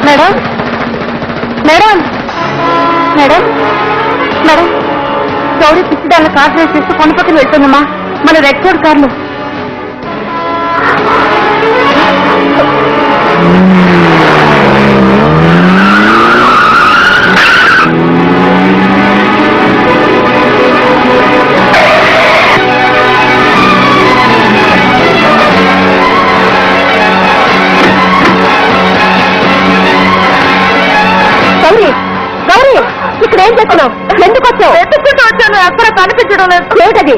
Madam madam madam madam Gauri పిచ్చిదాన్ని car drive చేస్తూ కొండ పక్కన వెళ్తుందమ్మా. మన రెడ్ రోడ్ కార్లు. గౌరీ గౌరీ ఇక్కడ ఏం చేస్తున్నావు? ఎందుకు వచ్చావు? వెతుక్కుంటూ వచ్చాను, ఎక్కడ కనిపించడం లేదు. ఏమిటది?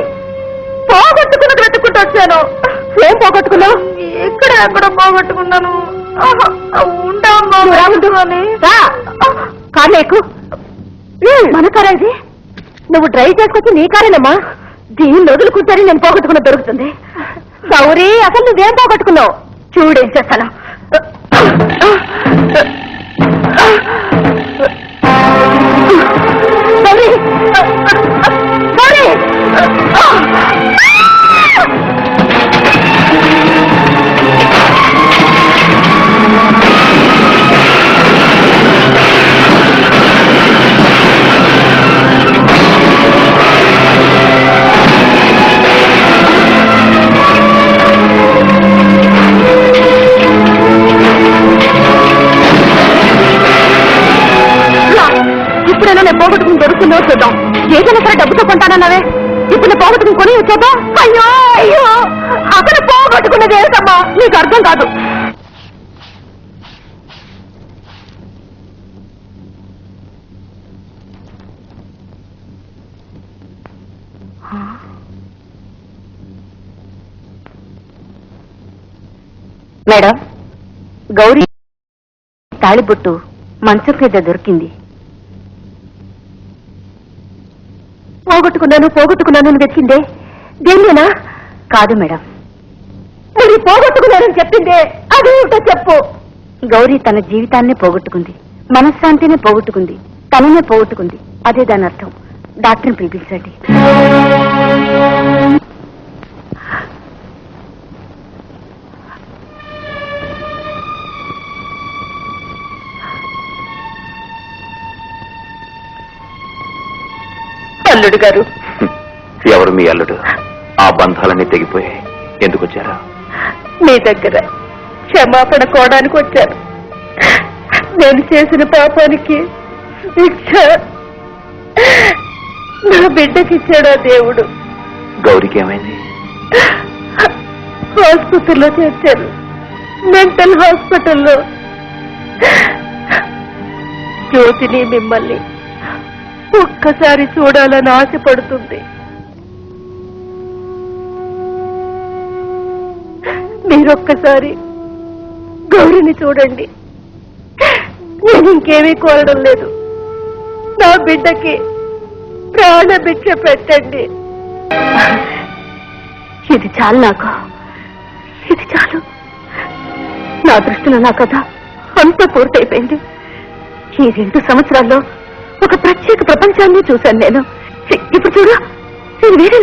పోగొట్టుకున్నది వెతుక్కుంటూ వచ్చాను. ఏం పోగొట్టుకున్నావు? ఇక్కడ ఎక్కడ పోగొట్టుకున్నాను. కారు లేకు. మన కారా ఇది? నువ్వు డ్రైవ్ చేసుకొచ్చి నీ కారేనమ్మా. దీన్ని వదులుకుంటారని నేను పోగొట్టుకున్న దొరుకుతుంది. గౌరీ అసలు నువ్వేం పోగొట్టుకున్నావు? చూడేం చేస్తాను. గౌరీ గౌరీ ఇప్పుడైనా నేను పోగొట్టుకుని దొరుకుతుందో చూద్దాం. ఏదైనా సరే డబ్బుతో కొంటానన్నావే, ఇప్పుడు నేను పోగొట్టుకుని కొని వచ్చేద్దాం. అయ్యో అయ్యో అక్కడ పోగొట్టుకున్నది ఏమిటమ్మా? నీకు అర్థం కాదు. మేడం, గౌరీ తాళిబొట్టు మంచం మీద దొరికింది. పోగొట్టుకున్నాను వెతికిందే దేనినా? కాదు మేడం. మరి పోగొట్టుకున్నానని చెప్పిందే అదేమిటో చెప్పు. గౌరీ తన జీవితాన్నే పోగొట్టుకుంది, మనశ్శాంతినే పోగొట్టుకుంది, తననే పోగొట్టుకుంది. అదే దాని అర్థం. డాక్టర్ని పిలిపించండి. అల్లుడు గారు. ఎవరు మీ అల్లుడు? ఆ బంధాలన్నీ తెగిపోయాయి. ఎందుకు వచ్చారా? మీ దగ్గర క్షమాపణ కోవడానికి వచ్చాను. నేను చేసిన పాపానికి శిక్ష నా బిడ్డకిచ్చాడా దేవుడు. గౌరికి ఏమైంది? ఆసుపత్రిలో చేర్చారు, మెంటల్ హాస్పిటల్లో. జ్యోతిని మిమ్మల్ని ఒక్కసారి చూడాలని ఆశపడుతుంది. మీరొక్కసారి గౌరిని చూడండి. నేను ఇంకేమీ కోరడం లేదు. నా బిడ్డకి ప్రాణభిక్ష పెట్టండి. ఇది చాలు నాకు, ఇది చాలు. నా దృష్టిలో నా కథ అంతా పూర్తయిపోయింది. ఈ 2 సంవత్సరాల్లో ఒక ప్రత్యేక ప్రపంచాన్ని చూశాను నేను. ఇప్పుడు చూడు, నేను వేరే